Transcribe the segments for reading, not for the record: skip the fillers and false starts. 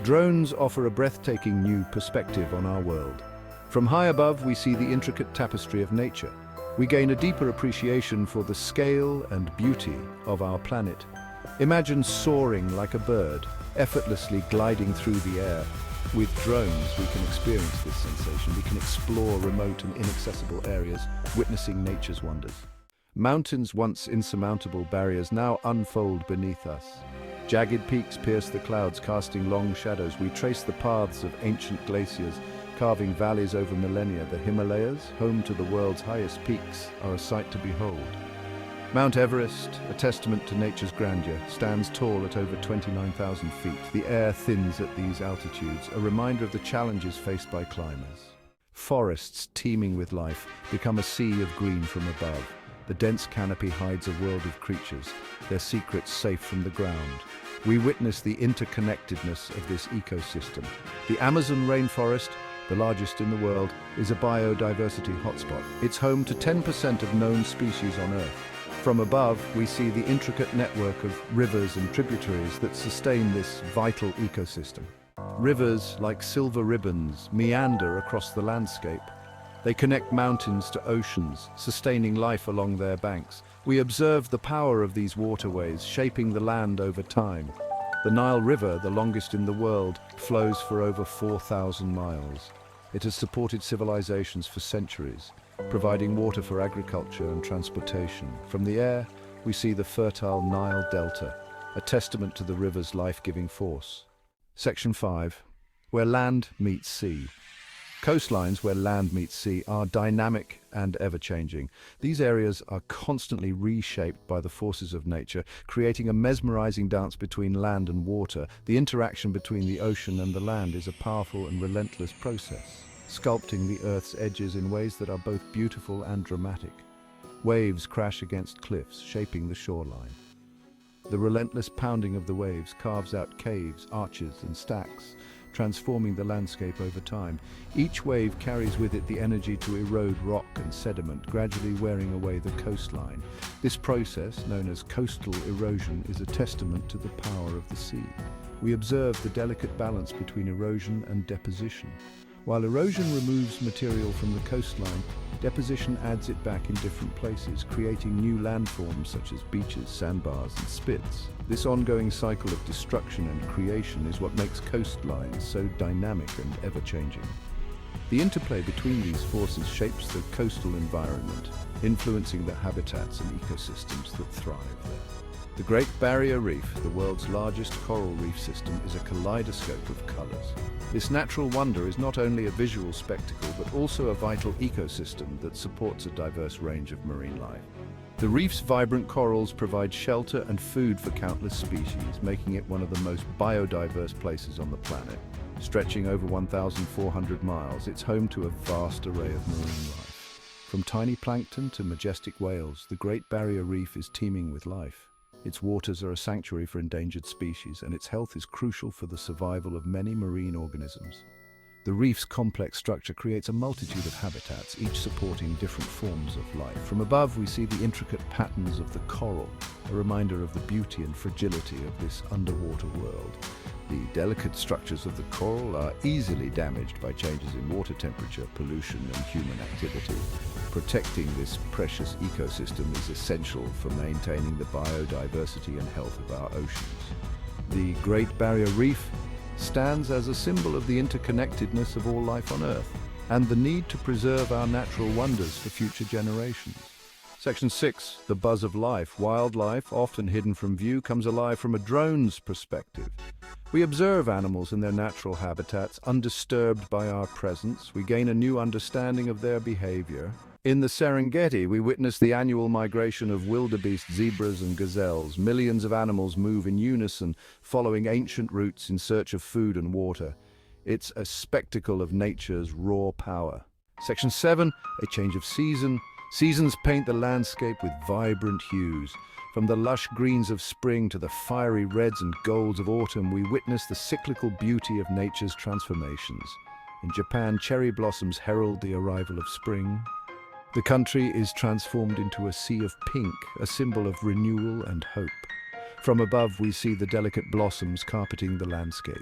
Drones offer a breathtaking new perspective on our world. From high above, we see the intricate tapestry of nature. We gain a deeper appreciation for the scale and beauty of our planet. Imagine soaring like a bird, effortlessly gliding through the air. With drones, we can experience this sensation. We can explore remote and inaccessible areas, witnessing nature's wonders. Mountains, once insurmountable barriers, now unfold beneath us. Jagged peaks pierce the clouds, casting long shadows. We trace the paths of ancient glaciers, carving valleys over millennia. The Himalayas, home to the world's highest peaks, are a sight to behold. Mount Everest, a testament to nature's grandeur, stands tall at over 29,000 feet. The air thins at these altitudes, a reminder of the challenges faced by climbers. Forests, teeming with life, become a sea of green from above. The dense canopy hides a world of creatures, their secrets safe from the ground. We witness the interconnectedness of this ecosystem. The Amazon rainforest, the largest in the world, is a biodiversity hotspot. It's home to 10% of known species on Earth. From above, we see the intricate network of rivers and tributaries that sustain this vital ecosystem. Rivers, like silver ribbons, meander across the landscape. They connect mountains to oceans, sustaining life along their banks. We observe the power of these waterways, shaping the land over time. The Nile River, the longest in the world, flows for over 4,000 miles. It has supported civilizations for centuries, providing water for agriculture and transportation. From the air, we see the fertile Nile Delta, a testament to the river's life-giving force. Section 5. Where land meets sea. Coastlines where land meets sea are dynamic and ever-changing. These areas are constantly reshaped by the forces of nature, creating a mesmerizing dance between land and water. The interaction between the ocean and the land is a powerful and relentless process, sculpting the Earth's edges in ways that are both beautiful and dramatic. Waves crash against cliffs, shaping the shoreline. The relentless pounding of the waves carves out caves, arches, and stacks, transforming the landscape over time. Each wave carries with it the energy to erode rock and sediment, gradually wearing away the coastline. This process, known as coastal erosion, is a testament to the power of the sea. We observe the delicate balance between erosion and deposition. While erosion removes material from the coastline, deposition adds it back in different places, creating new landforms such as beaches, sandbars, and spits. This ongoing cycle of destruction and creation is what makes coastlines so dynamic and ever-changing. The interplay between these forces shapes the coastal environment, influencing the habitats and ecosystems that thrive there. The Great Barrier Reef, the world's largest coral reef system, is a kaleidoscope of colors. This natural wonder is not only a visual spectacle, but also a vital ecosystem that supports a diverse range of marine life. The reef's vibrant corals provide shelter and food for countless species, making it one of the most biodiverse places on the planet. Stretching over 1,400 miles, it's home to a vast array of marine life. From tiny plankton to majestic whales, the Great Barrier Reef is teeming with life. Its waters are a sanctuary for endangered species, and its health is crucial for the survival of many marine organisms. The reef's complex structure creates a multitude of habitats, each supporting different forms of life. From above, we see the intricate patterns of the coral, a reminder of the beauty and fragility of this underwater world. The delicate structures of the coral are easily damaged by changes in water temperature, pollution, and human activity. Protecting this precious ecosystem is essential for maintaining the biodiversity and health of our oceans. The Great Barrier Reef stands as a symbol of the interconnectedness of all life on Earth and the need to preserve our natural wonders for future generations. Section 6. The buzz of life. Wildlife, often hidden from view, comes alive from a drone's perspective. We observe animals in their natural habitats, undisturbed by our presence. We gain a new understanding of their behavior. In the Serengeti, we witness the annual migration of wildebeest, zebras, and gazelles. Millions of animals move in unison, following ancient routes in search of food and water. It's a spectacle of nature's raw power. Section 7. A change of season. Seasons paint the landscape with vibrant hues. From the lush greens of spring to the fiery reds and golds of autumn, we witness the cyclical beauty of nature's transformations. In Japan, cherry blossoms herald the arrival of spring. The country is transformed into a sea of pink, a symbol of renewal and hope. From above, we see the delicate blossoms carpeting the landscape.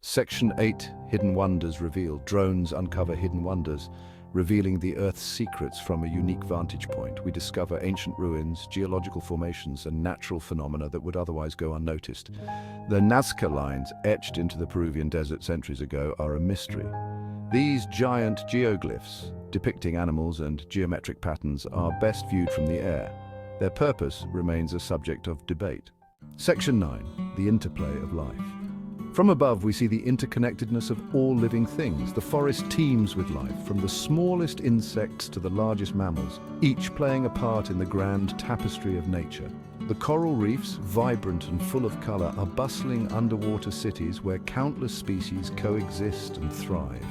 Section 8, Hidden Wonders Revealed. Drones uncover hidden wonders, revealing the Earth's secrets from a unique vantage point. We discover ancient ruins, geological formations, and natural phenomena that would otherwise go unnoticed. The Nazca lines, etched into the Peruvian desert centuries ago, are a mystery. These giant geoglyphs, depicting animals and geometric patterns, are best viewed from the air. Their purpose remains a subject of debate. Section 9, The Interplay of Life. From above, we see the interconnectedness of all living things. The forest teems with life, from the smallest insects to the largest mammals, each playing a part in the grand tapestry of nature. The coral reefs, vibrant and full of color, are bustling underwater cities where countless species coexist and thrive.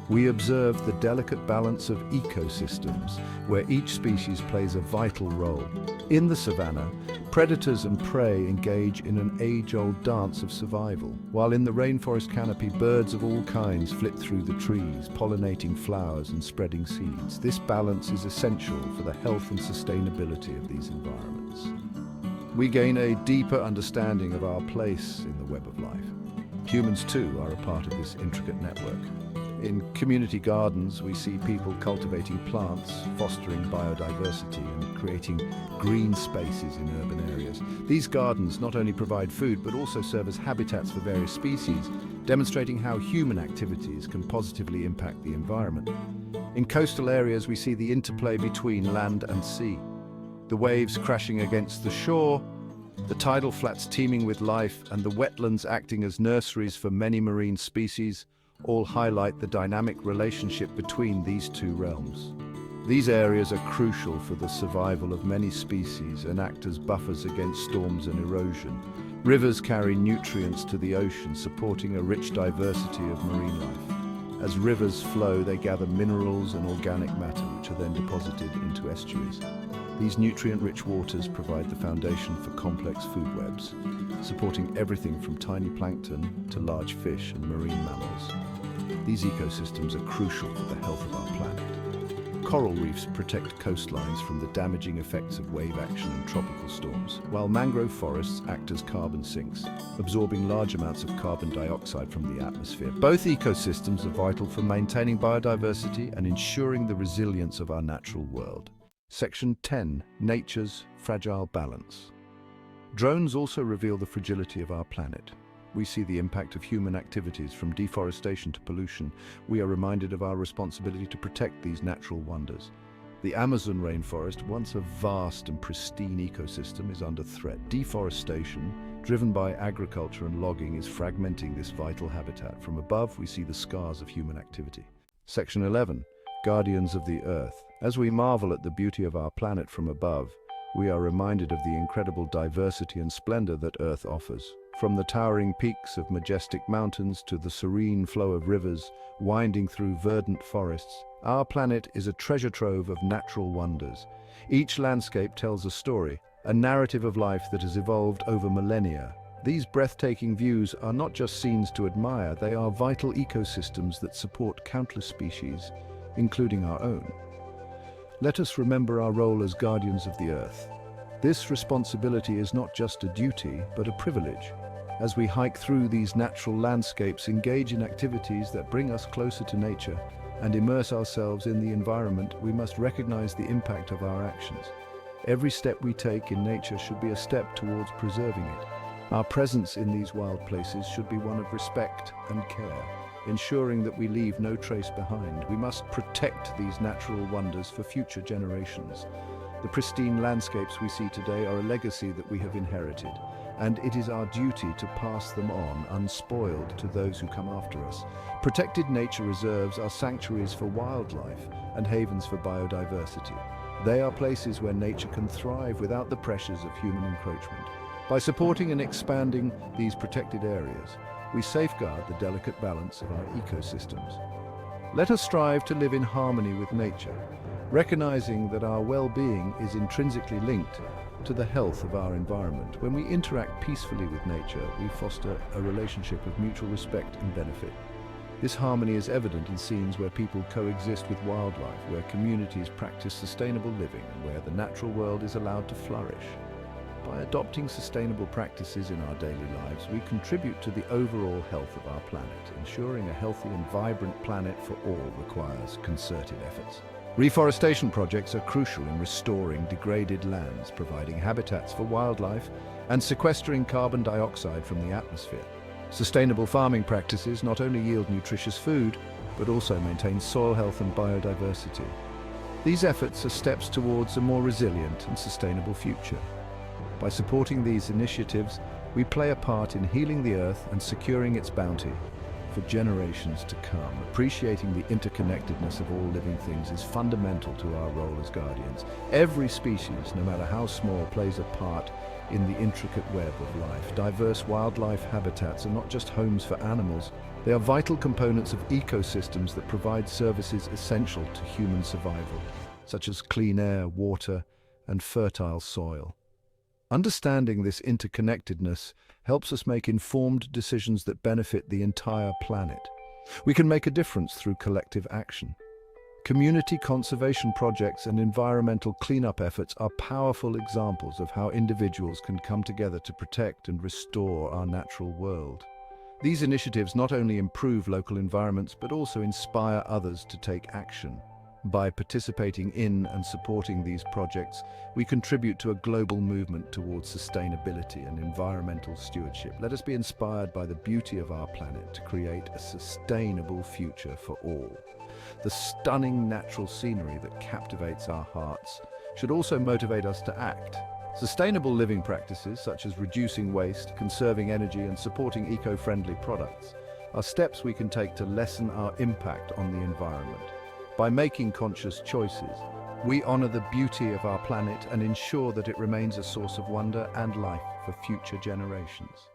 We observe the delicate balance of ecosystems, where each species plays a vital role. In the savanna, predators and prey engage in an age-old dance of survival, while in the rainforest canopy, birds of all kinds flit through the trees, pollinating flowers and spreading seeds. This balance is essential for the health and sustainability of these environments. We gain a deeper understanding of our place in the web of life. Humans, too, are a part of this intricate network. In community gardens, we see people cultivating plants, fostering biodiversity, and creating green spaces in urban areas. These gardens not only provide food, but also serve as habitats for various species, demonstrating how human activities can positively impact the environment. In coastal areas, we see the interplay between land and sea. The waves crashing against the shore, the tidal flats teeming with life, and the wetlands acting as nurseries for many marine species, all highlight the dynamic relationship between these two realms. These areas are crucial for the survival of many species and act as buffers against storms and erosion. Rivers carry nutrients to the ocean, supporting a rich diversity of marine life. As rivers flow, they gather minerals and organic matter, which are then deposited into estuaries. These nutrient-rich waters provide the foundation for complex food webs, supporting everything from tiny plankton to large fish and marine mammals. These ecosystems are crucial for the health of our planet. Coral reefs protect coastlines from the damaging effects of wave action and tropical storms, while mangrove forests act as carbon sinks, absorbing large amounts of carbon dioxide from the atmosphere. Both ecosystems are vital for maintaining biodiversity and ensuring the resilience of our natural world. Section 10, Nature's Fragile Balance. Drones also reveal the fragility of our planet. We see the impact of human activities, from deforestation to pollution. We are reminded of our responsibility to protect these natural wonders. The Amazon rainforest, once a vast and pristine ecosystem, is under threat. Deforestation, driven by agriculture and logging, is fragmenting this vital habitat. From above, we see the scars of human activity. Section 11, Guardians of the Earth. As we marvel at the beauty of our planet from above, we are reminded of the incredible diversity and splendor that Earth offers. From the towering peaks of majestic mountains to the serene flow of rivers winding through verdant forests, our planet is a treasure trove of natural wonders. Each landscape tells a story, a narrative of life that has evolved over millennia. These breathtaking views are not just scenes to admire, they are vital ecosystems that support countless species, including our own. Let us remember our role as guardians of the Earth. This responsibility is not just a duty, but a privilege. As we hike through these natural landscapes, engage in activities that bring us closer to nature, and immerse ourselves in the environment, we must recognize the impact of our actions. Every step we take in nature should be a step towards preserving it. Our presence in these wild places should be one of respect and care, ensuring that we leave no trace behind. We must protect these natural wonders for future generations. The pristine landscapes we see today are a legacy that we have inherited, and it is our duty to pass them on unspoiled to those who come after us. Protected nature reserves are sanctuaries for wildlife and havens for biodiversity. They are places where nature can thrive without the pressures of human encroachment. By supporting and expanding these protected areas, we safeguard the delicate balance of our ecosystems. Let us strive to live in harmony with nature, recognizing that our well-being is intrinsically linked to the health of our environment. When we interact peacefully with nature, we foster a relationship of mutual respect and benefit. This harmony is evident in scenes where people coexist with wildlife, where communities practice sustainable living, and where the natural world is allowed to flourish. By adopting sustainable practices in our daily lives, we contribute to the overall health of our planet. Ensuring a healthy and vibrant planet for all requires concerted efforts. Reforestation projects are crucial in restoring degraded lands, providing habitats for wildlife, and sequestering carbon dioxide from the atmosphere. Sustainable farming practices not only yield nutritious food, but also maintain soil health and biodiversity. These efforts are steps towards a more resilient and sustainable future. By supporting these initiatives, we play a part in healing the earth and securing its bounty for generations to come. Appreciating the interconnectedness of all living things is fundamental to our role as guardians. Every species, no matter how small, plays a part in the intricate web of life. Diverse wildlife habitats are not just homes for animals, they are vital components of ecosystems that provide services essential to human survival, such as clean air, water, and fertile soil. Understanding this interconnectedness helps us make informed decisions that benefit the entire planet. We can make a difference through collective action. Community conservation projects and environmental cleanup efforts are powerful examples of how individuals can come together to protect and restore our natural world. These initiatives not only improve local environments, but also inspire others to take action. By participating in and supporting these projects, we contribute to a global movement towards sustainability and environmental stewardship. Let us be inspired by the beauty of our planet to create a sustainable future for all. The stunning natural scenery that captivates our hearts should also motivate us to act. Sustainable living practices such as reducing waste, conserving energy, and supporting eco-friendly products are steps we can take to lessen our impact on the environment. By making conscious choices, we honor the beauty of our planet and ensure that it remains a source of wonder and life for future generations.